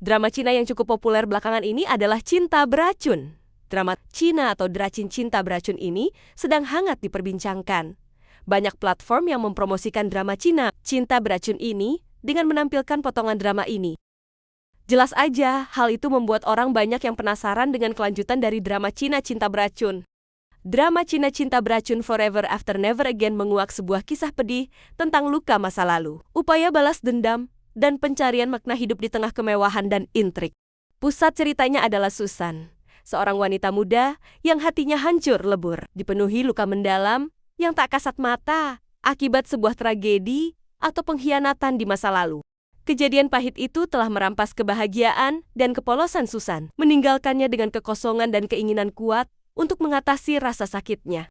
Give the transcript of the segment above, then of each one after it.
Drama Cina yang cukup populer belakangan ini adalah Cinta Beracun. Drama Cina atau Dracin Cinta Beracun ini sedang hangat diperbincangkan. Banyak platform yang mempromosikan drama Cina Cinta Beracun ini dengan menampilkan potongan drama ini. Jelas aja, hal itu membuat orang banyak yang penasaran dengan kelanjutan dari drama Cina Cinta Beracun. Drama Cina Cinta Beracun Forever After Never Again menguak sebuah kisah pedih tentang luka masa lalu, upaya balas dendam, dan pencarian makna hidup di tengah kemewahan dan intrik. Pusat ceritanya adalah Susan, seorang wanita muda yang hatinya hancur lebur, dipenuhi luka mendalam yang tak kasat mata akibat sebuah tragedi atau pengkhianatan di masa lalu. Kejadian pahit itu telah merampas kebahagiaan dan kepolosan Susan, meninggalkannya dengan kekosongan dan keinginan kuat untuk mengatasi rasa sakitnya.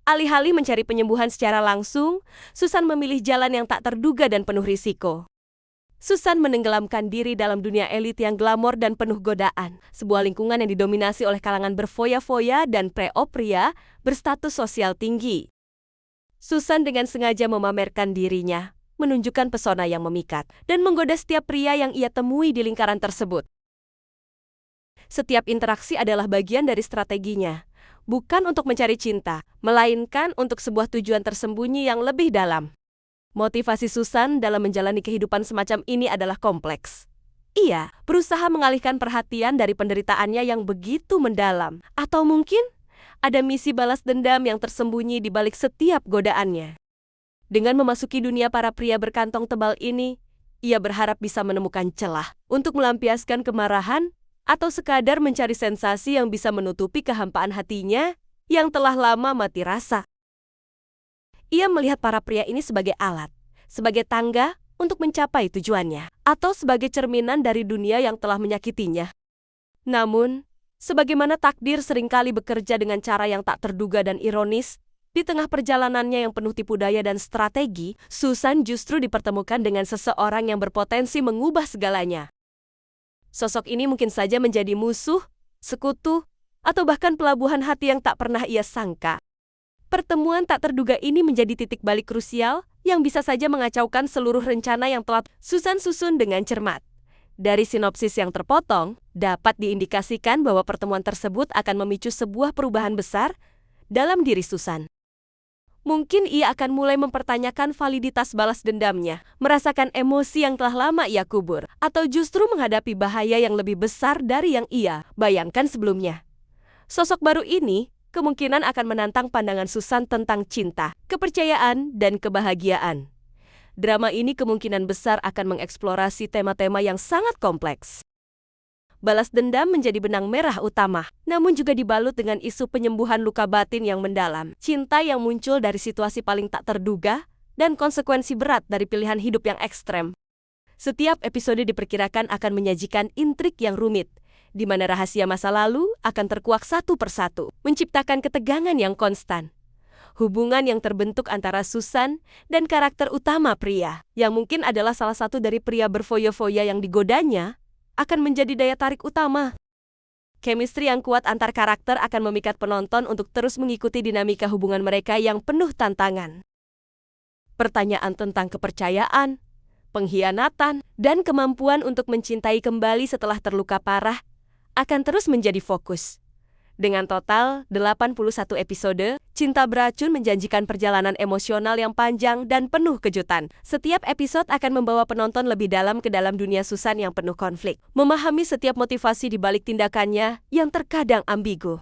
Alih-alih mencari penyembuhan secara langsung, Susan memilih jalan yang tak terduga dan penuh risiko. Susan menenggelamkan diri dalam dunia elit yang glamor dan penuh godaan, sebuah lingkungan yang didominasi oleh kalangan berfoya-foya dan pria berstatus sosial tinggi. Susan dengan sengaja memamerkan dirinya, menunjukkan pesona yang memikat, dan menggoda setiap pria yang ia temui di lingkaran tersebut. Setiap interaksi adalah bagian dari strateginya, bukan untuk mencari cinta, melainkan untuk sebuah tujuan tersembunyi yang lebih dalam. Motivasi Susan dalam menjalani kehidupan semacam ini adalah kompleks. Ia berusaha mengalihkan perhatian dari penderitaannya yang begitu mendalam, atau mungkin ada misi balas dendam yang tersembunyi di balik setiap godaannya. Dengan memasuki dunia para pria berkantong tebal ini, ia berharap bisa menemukan celah untuk melampiaskan kemarahan atau sekadar mencari sensasi yang bisa menutupi kehampaan hatinya yang telah lama mati rasa. Ia melihat para pria ini sebagai alat, sebagai tangga untuk mencapai tujuannya, atau sebagai cerminan dari dunia yang telah menyakitinya. Namun, sebagaimana takdir seringkali bekerja dengan cara yang tak terduga dan ironis, di tengah perjalanannya yang penuh tipu daya dan strategi, Susan justru dipertemukan dengan seseorang yang berpotensi mengubah segalanya. Sosok ini mungkin saja menjadi musuh, sekutu, atau bahkan pelabuhan hati yang tak pernah ia sangka. Pertemuan tak terduga ini menjadi titik balik krusial yang bisa saja mengacaukan seluruh rencana yang telah Susan susun dengan cermat. Dari sinopsis yang terpotong, dapat diindikasikan bahwa pertemuan tersebut akan memicu sebuah perubahan besar dalam diri Susan. Mungkin ia akan mulai mempertanyakan validitas balas dendamnya, merasakan emosi yang telah lama ia kubur, atau justru menghadapi bahaya yang lebih besar dari yang ia bayangkan sebelumnya. Sosok baru ini kemungkinan akan menantang pandangan Susan tentang cinta, kepercayaan, dan kebahagiaan. Drama ini kemungkinan besar akan mengeksplorasi tema-tema yang sangat kompleks. Balas dendam menjadi benang merah utama, namun juga dibalut dengan isu penyembuhan luka batin yang mendalam, cinta yang muncul dari situasi paling tak terduga, dan konsekuensi berat dari pilihan hidup yang ekstrem. Setiap episode diperkirakan akan menyajikan intrik yang rumit, di mana rahasia masa lalu akan terkuak satu persatu, menciptakan ketegangan yang konstan. Hubungan yang terbentuk antara Susan dan karakter utama pria, yang mungkin adalah salah satu dari pria berfoya-foya yang digodanya, akan menjadi daya tarik utama. Chemistry yang kuat antar karakter akan memikat penonton untuk terus mengikuti dinamika hubungan mereka yang penuh tantangan. Pertanyaan tentang kepercayaan, pengkhianatan, dan kemampuan untuk mencintai kembali setelah terluka parah akan terus menjadi fokus. Dengan total 81 episode, Cinta Beracun menjanjikan perjalanan emosional yang panjang dan penuh kejutan. Setiap episode akan membawa penonton lebih dalam ke dalam dunia Susan yang penuh konflik, memahami setiap motivasi di balik tindakannya yang terkadang ambigu.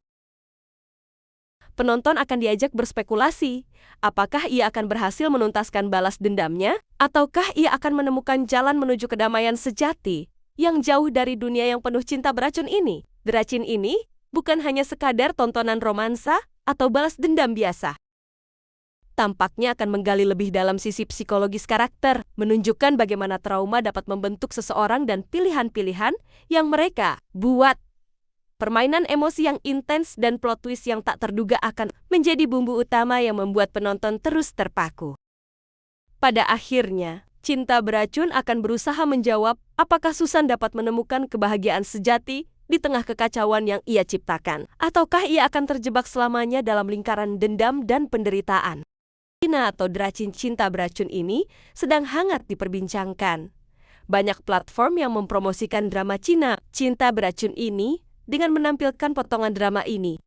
Penonton akan diajak berspekulasi, apakah ia akan berhasil menuntaskan balas dendamnya, ataukah ia akan menemukan jalan menuju kedamaian sejati yang jauh dari dunia yang penuh cinta beracun ini. Dracin ini bukan hanya sekadar tontonan romansa atau balas dendam biasa. Tampaknya akan menggali lebih dalam sisi psikologis karakter, menunjukkan bagaimana trauma dapat membentuk seseorang dan pilihan-pilihan yang mereka buat. Permainan emosi yang intens dan plot twist yang tak terduga akan menjadi bumbu utama yang membuat penonton terus terpaku. Pada akhirnya, Cinta Beracun akan berusaha menjawab apakah Susan dapat menemukan kebahagiaan sejati di tengah kekacauan yang ia ciptakan, ataukah ia akan terjebak selamanya dalam lingkaran dendam dan penderitaan. Cina atau Dracin Cinta Beracun ini sedang hangat diperbincangkan. Banyak platform yang mempromosikan drama Cina, Cinta Beracun ini, dengan menampilkan potongan drama ini.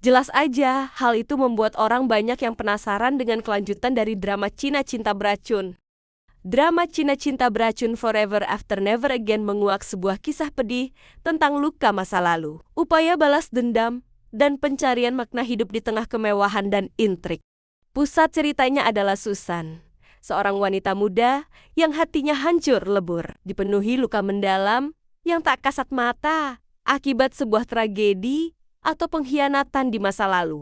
Jelas aja, hal itu membuat orang banyak yang penasaran dengan kelanjutan dari drama Cina Cinta Beracun. Drama Cina Cinta Beracun Forever After Never Again menguak sebuah kisah pedih tentang luka masa lalu, upaya balas dendam, dan pencarian makna hidup di tengah kemewahan dan intrik. Pusat ceritanya adalah Susan, seorang wanita muda yang hatinya hancur lebur, dipenuhi luka mendalam yang tak kasat mata akibat sebuah tragedi atau pengkhianatan di masa lalu.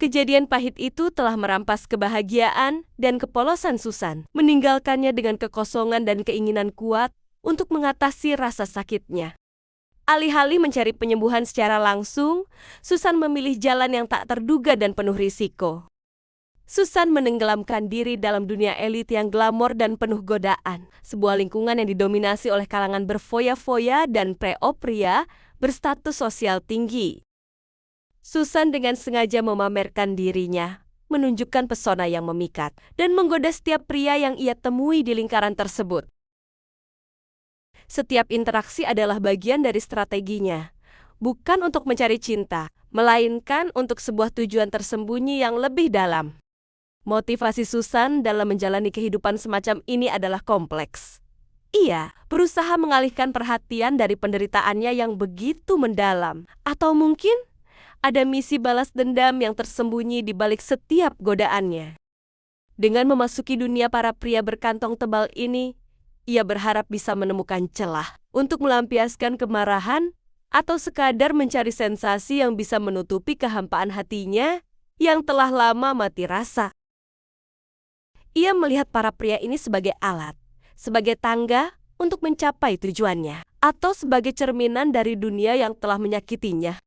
Kejadian pahit itu telah merampas kebahagiaan dan kepolosan Susan, meninggalkannya dengan kekosongan dan keinginan kuat untuk mengatasi rasa sakitnya. Alih-alih mencari penyembuhan secara langsung, Susan memilih jalan yang tak terduga dan penuh risiko. Susan menenggelamkan diri dalam dunia elit yang glamor dan penuh godaan, sebuah lingkungan yang didominasi oleh kalangan berfoya-foya dan pria berstatus sosial tinggi. Susan dengan sengaja memamerkan dirinya, menunjukkan pesona yang memikat, dan menggoda setiap pria yang ia temui di lingkaran tersebut. Setiap interaksi adalah bagian dari strateginya, bukan untuk mencari cinta, melainkan untuk sebuah tujuan tersembunyi yang lebih dalam. Motivasi Susan dalam menjalani kehidupan semacam ini adalah kompleks. Ia berusaha mengalihkan perhatian dari penderitaannya yang begitu mendalam, atau mungkin ada misi balas dendam yang tersembunyi di balik setiap godaannya. Dengan memasuki dunia para pria berkantong tebal ini, ia berharap bisa menemukan celah untuk melampiaskan kemarahan atau sekadar mencari sensasi yang bisa menutupi kehampaan hatinya yang telah lama mati rasa. Ia melihat para pria ini sebagai alat, sebagai tangga untuk mencapai tujuannya, atau sebagai cerminan dari dunia yang telah menyakitinya.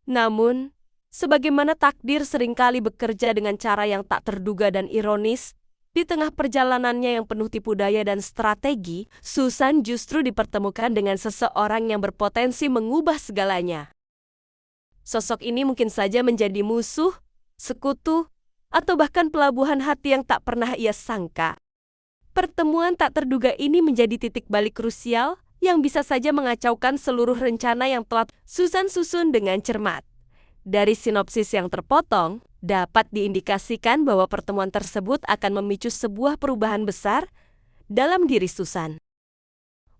Namun, sebagaimana takdir seringkali bekerja dengan cara yang tak terduga dan ironis, di tengah perjalanannya yang penuh tipu daya dan strategi, Susan justru dipertemukan dengan seseorang yang berpotensi mengubah segalanya. Sosok ini mungkin saja menjadi musuh, sekutu, atau bahkan pelabuhan hati yang tak pernah ia sangka. Pertemuan tak terduga ini menjadi titik balik krusial yang bisa saja mengacaukan seluruh rencana yang telah Susan susun dengan cermat. Dari sinopsis yang terpotong, dapat diindikasikan bahwa pertemuan tersebut akan memicu sebuah perubahan besar dalam diri Susan.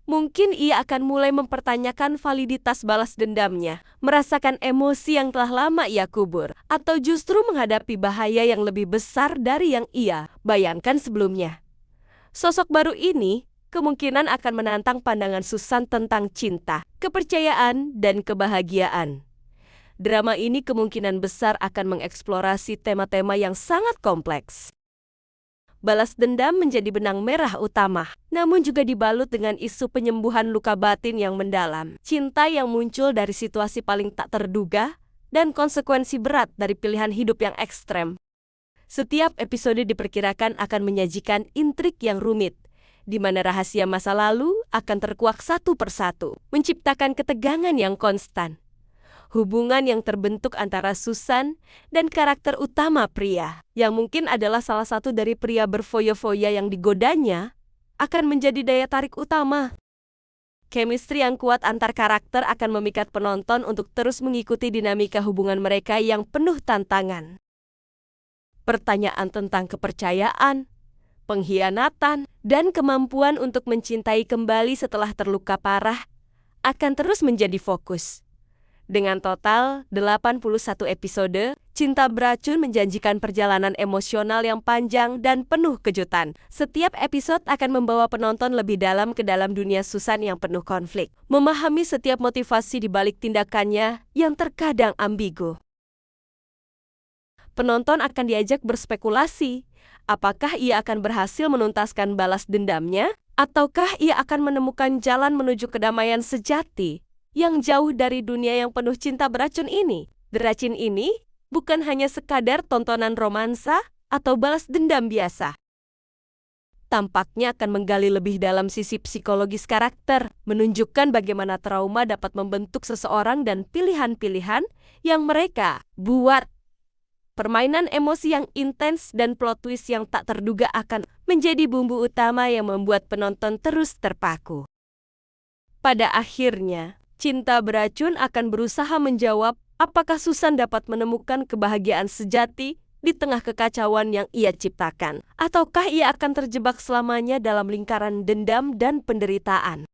Mungkin ia akan mulai mempertanyakan validitas balas dendamnya, merasakan emosi yang telah lama ia kubur, atau justru menghadapi bahaya yang lebih besar dari yang ia bayangkan sebelumnya. Sosok baru ini kemungkinan akan menantang pandangan Susan tentang cinta, kepercayaan, dan kebahagiaan. Drama ini kemungkinan besar akan mengeksplorasi tema-tema yang sangat kompleks. Balas dendam menjadi benang merah utama, namun juga dibalut dengan isu penyembuhan luka batin yang mendalam, cinta yang muncul dari situasi paling tak terduga, dan konsekuensi berat dari pilihan hidup yang ekstrem. Setiap episode diperkirakan akan menyajikan intrik yang rumit, di mana rahasia masa lalu akan terkuak satu persatu, menciptakan ketegangan yang konstan. Hubungan yang terbentuk antara Susan dan karakter utama pria, yang mungkin adalah salah satu dari pria berfoya-foya yang digodanya, akan menjadi daya tarik utama. Chemistry yang kuat antar karakter akan memikat penonton untuk terus mengikuti dinamika hubungan mereka yang penuh tantangan. Pertanyaan tentang kepercayaan, pengkhianatan, dan kemampuan untuk mencintai kembali setelah terluka parah akan terus menjadi fokus. Dengan total 81 episode, Cinta Beracun menjanjikan perjalanan emosional yang panjang dan penuh kejutan. Setiap episode akan membawa penonton lebih dalam ke dalam dunia Susan yang penuh konflik, memahami setiap motivasi di balik tindakannya yang terkadang ambigu. Penonton akan diajak berspekulasi, apakah ia akan berhasil menuntaskan balas dendamnya, ataukah ia akan menemukan jalan menuju kedamaian sejati yang jauh dari dunia yang penuh cinta beracun ini. Beracun ini bukan hanya sekadar tontonan romansa atau balas dendam biasa. Tampaknya akan menggali lebih dalam sisi psikologis karakter, menunjukkan bagaimana trauma dapat membentuk seseorang dan pilihan-pilihan yang mereka buat. Permainan emosi yang intens dan plot twist yang tak terduga akan menjadi bumbu utama yang membuat penonton terus terpaku. Pada akhirnya, Cinta Beracun akan berusaha menjawab apakah Susan dapat menemukan kebahagiaan sejati di tengah kekacauan yang ia ciptakan, ataukah ia akan terjebak selamanya dalam lingkaran dendam dan penderitaan.